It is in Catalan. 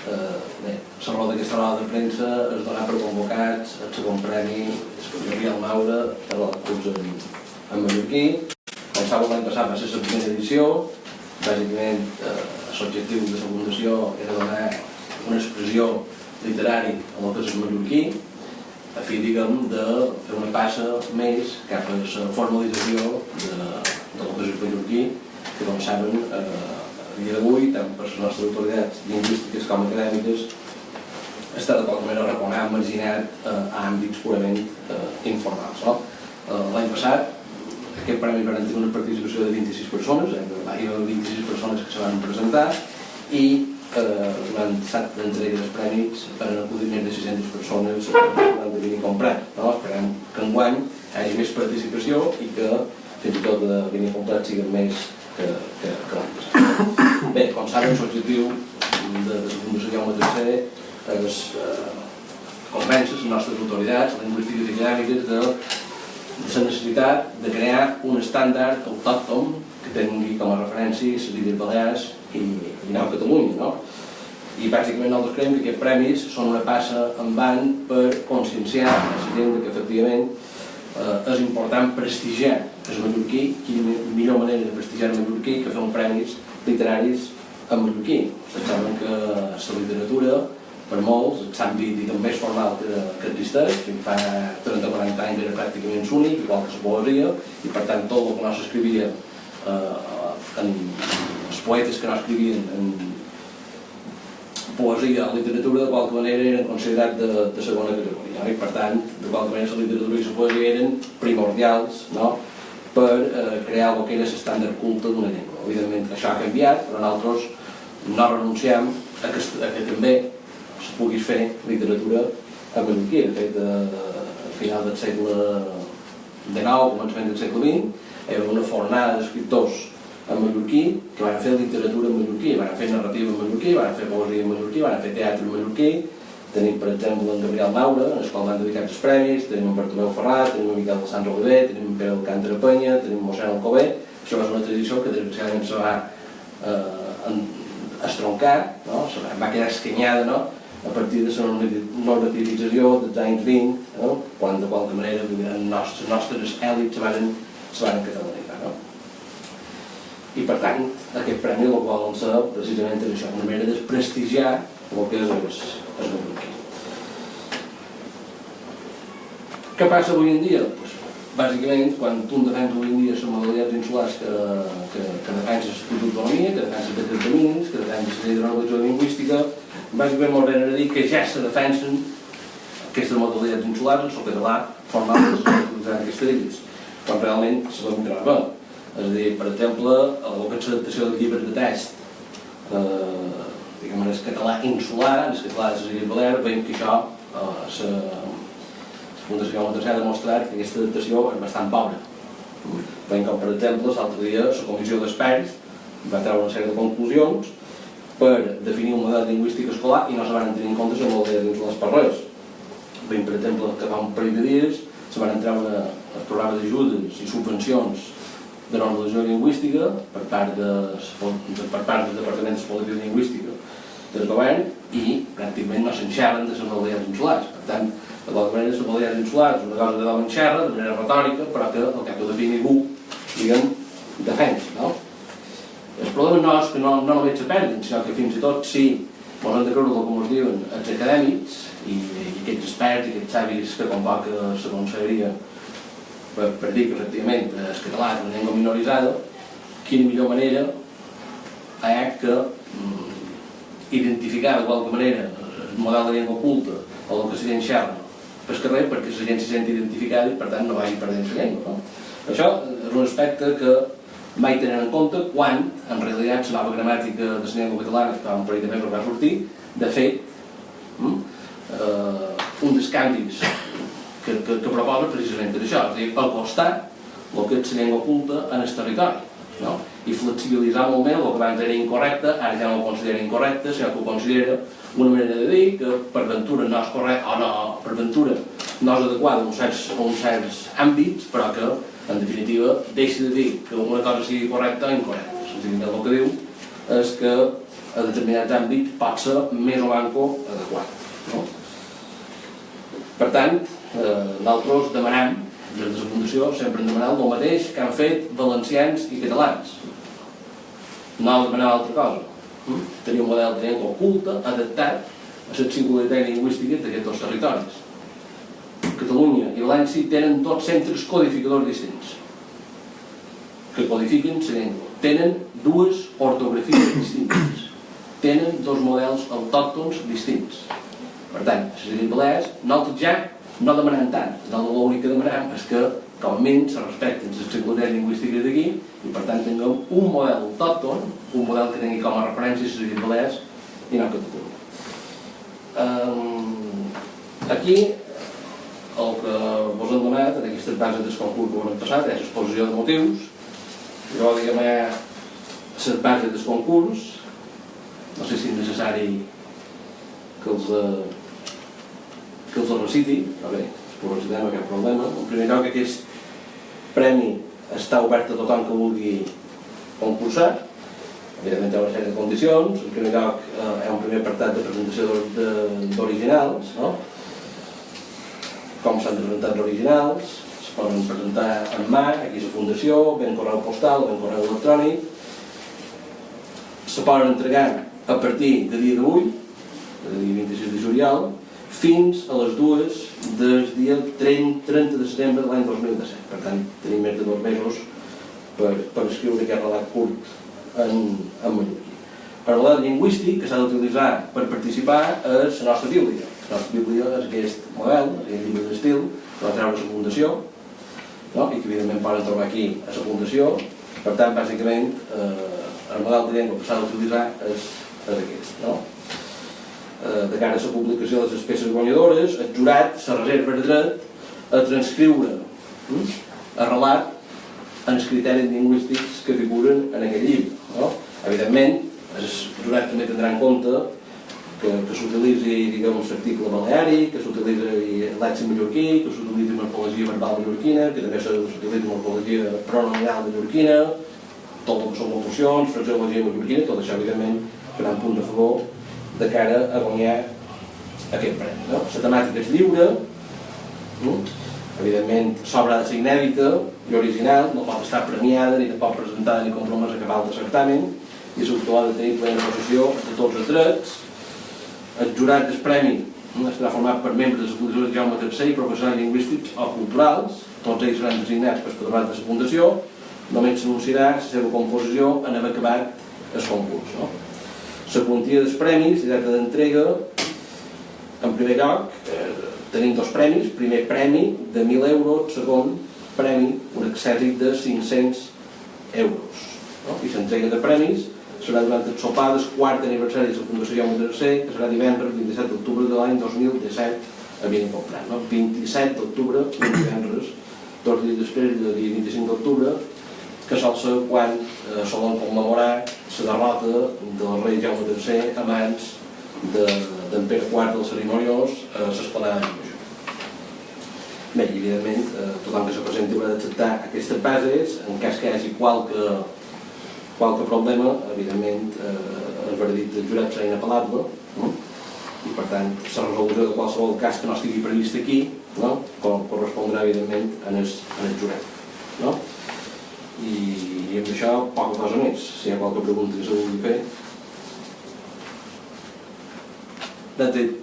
la roda d'aquesta roda de premsa es donarà per convocats el segon premi Gabriel Maura per al curs en mallorquí. Com sabeu, l'any passat va ser la primera edició. Bàsicament, l'objectiu de la fundació era donar una expressió literària a lo que és el mallorquí, a fi, diguem, de fer una passa més cap a la formalització de lo que és el mallorquí, que, com saben, a dia d'avui, tant per les nostres autoritats lingüístiques com acadèmiques, està de qualque manera arraconat, marginat a àmbits purament informals. L'any passat, aquest premi va tenir una participació de 26 persones, hi va haver 26 persones que se van presentar, i durant 7 d'entrega dels premis van acudir més de 600 persones que van venir a comprar. Esperem que enguany hi hagi més participació i que fins i tot de venir a comprar siguin més que l'any passat. Bé, com saben, l'objectiu de la Fundació Jaume III és convèncer les nostres autoritats lingüístiques i acadèmiques de la necessitat de crear un estàndard autòcton que tingui com a referència les Illes Balears i Nau Catalunya. I bàsicament nosaltres creiem que aquests premis són una passa endavant per conscienciar a la gent que efectivament és important prestigiar el mallorquí. Quina millor manera de prestigiar el mallorquí que fer uns premis literaris en mallorquí. Saben que la literatura, per molts, l'àmbit més formal que existeix, fa 30 o 40 anys era pràcticament únic, igual que la poesia, i per tant tot el que no s'escrivia, els poetes que no escrivien en poesia o literatura, de qualque manera eren considerats de segona categoria, i per tant, de qualque manera la literatura i la poesia eren primordials per crear el que era l'estàndard culte d'una llengua. Evidentment això ha canviat, però nosaltres no renunciem a que també es pugui fer literatura en mallorquí. De fet, a final del segle XIX, començament del segle XX, hi havia una fornada d'escriptors en mallorquí que van fer literatura en mallorquí, van fer narrativa en mallorquí, van fer poesia en mallorquí, van fer teatre en mallorquí. Tenim, per exemple, en Gabriel Maura, en el qual van dedicar els premis, tenim en Bartomeu Ferrat, tenim en Miquel de Sant Oliver, tenim en Pere Alcàntara Penya, tenim en Mossèn Alcover. Això és una tradició que desgraciadament se va estroncar, va quedar escanyada a partir de la normativització dels anys 20, quan de qualque manera les nostres èlits se van catalanitzar. I per tant, aquest premi el volen ser precisament això, una manera de prestigiar el que és el mallorquí. Què passa avui en dia? Bàsicament, quan tu defenses avui en dia les modalitats insulars que defenses l'Estatut d'Autonomia, que defenses els decrets de mínims, que defenses la llei de normalització lingüística, bàsicament molt ben a dir que ja se defensen aquestes modalitats insulars, el català formal que s'utilitza en aquestes illes, quan realment se va entrar bé. És a dir, per exemple, el que és l'adaptació dels llibres de text, diguem, el català insular, el català de les Illes Balears, veiem que això, la Fundació Jaume III ha demostrat que aquesta adaptació és bastant pobra. Veiem com, per exemple, l'altre dia la Comissió d'Experts va treure una sèrie de conclusions per definir un model lingüístic escolar i no se van tenir en compte les modalitats insulars per res. Veiem, per exemple, que fa un parell de dies se van treure els programes d'ajudes i subvencions de normalització lingüística per part del Departament de Política Lingüística del govern i pràcticament no s'enxerren de les modalitats insulars. Per tant, de qualque manera, les modalitats insulars és una cosa que tothom enxerra de manera retòrica, però que al cap de fi ningú, diguem, defensa. El problema no és que no només se perdin, sinó que fins i tot si ens hem de creure com es diuen els acadèmics i aquests experts i aquests savis que convoca la conselleria per dir que efectivament el català és una llengua minoritzada, quina millor manera hi ha que identificar de qualque manera el model de llengua oculta o el que se enxerra pel carrer perquè la gent se senti identificada i per tant no vagi perdent la llengua. Això és un aspecte que mai tenen en compte quan en realitat la nova gramàtica de la llengua catalana que fa un parell de mesos va sortir, de fet un dels canvis que proposa precisament això, és a dir, acostar el que és la llengua oculta en el territori i flexibilitzar molt més el que abans era incorrecte, ara ja no ho considera incorrecte, sinó que ho considera una manera de dir que per ventura no és correcte o no, per ventura no és adequada a uns certs àmbits, però que en definitiva deixa de dir que una cosa sigui correcta o incorrecta. El que diu és que a determinats àmbits pot ser més o manco adequat. No? Per tant, nosaltres demanem, des de la Fundació, sempre hem demanat el mateix que han fet valencians i catalans. No demanem altra cosa. Tenir un model de llengua oculta, adaptat a les singularitats lingüístiques d'aquests dos territoris. Catalunya i València tenen dos centres codificadors distints que codifiquen la llengua. Tenen dues ortografies distintes. Tenen dos models autòctons distints. Per tant, a les Illes Balears, nosaltres ja no demanem tant. Nosaltres l'únic que demanem és que, com a mínim, se respecten les singularitats lingüístiques d'aquí i, per tant, tinguem un model autòcton, un model que tingui com a referència les Illes Balears i no Catalunya. Aquí, el que vos han donat en aquestes bases del concurs que han passat és l'exposició de motius. Jo, diguem, les bases del concurs, no sé si és necessari que els reciti, però bé, ho recitem, cap problema. En primer lloc, aquest premi està obert a tothom que vulgui concursar. Evidentment hi ha una sèrie de condicions. En primer lloc, hi ha un primer apartat de presentació d'originals, no? Com s'han de presentar els originals, es poden presentar en mà, aquí a la Fundació, ben correu postal, ben correu electrònic. Se poden entregar a partir de dia d'avui, del dia 26 de juliol, fins a les 2 del dia 30 de setembre de l'any 2017. Per tant, tenim més de 2 mesos per escriure aquest relat curt en mallorquí. El relat lingüístic que s'ha d'utilitzar per participar és la nostra bíblia. La nostra bíblia és aquest model, aquest llibre d'estil, que va treure la Fundació, no? I que evidentment poden trobar aquí a la Fundació. Per tant, bàsicament, el model de llengua que s'ha d'utilitzar és aquest. No? De cara a la publicació de les peces guanyadores, el jurat se reserva el dret a transcriure el relat en els criteris lingüístics que figuren en aquest llibre. No? Evidentment, el jurat també tindrà en compte que s'utilitzi l'article baleàric, que s'utilitzi l'èxit mallorquí, que s'utilitzi morfologia verbal mallorquina, que també s'utilitzi morfologia pronominal mallorquina, tot el que són locucions, fraseologia mallorquina, tot això evidentment serà un punt a favor de cara a guanyar aquest premi. No? La temàtica és lliure, evidentment s'obra de ser inèdita i original, no pot estar premiada ni tampoc presentada ni compromesa a cap altre certamen, i l'autor ha de tenir plena possessió de tots els drets. El jurat del premi estarà format per membres de la Fundació de Jaume III i professionals lingüístics o culturals, tots ells seran designats pels patronats de la Fundació, només s'anunciarà la seva composició en haver acabat el concurs. No? La quantia dels premis i data d'entrega, en primer lloc, tenim dos premis. Primer premi de 1.000 euros, segon premi, un accèssit de 500 euros. No? I l'entrega de premis serà durant el sopar del quart aniversari de la Fundació Jaume III, que serà divendres 27 d'octubre de l'any 2017 a Benicomprat. 27 d'octubre, un divendres, 2 dies després del dia 25 d'octubre, que sol ser quan solen commemorar la derrota del rei Jaume III a mans d'en Pere IV del Cerimoniós a l'Esplanada de Major. Bé, evidentment, tothom que se presenti haurà d'acceptar aquestes bases. En cas que hi hagi qualque problema, evidentment, el veredicte del jurat serà inapel·lable, i per tant, la resolució de qualsevol cas que no estigui previst aquí correspondrà, evidentment, en el jurat. I amb això, poca cosa més. Si hi ha qualque pregunta que se vulgui fer. That's it.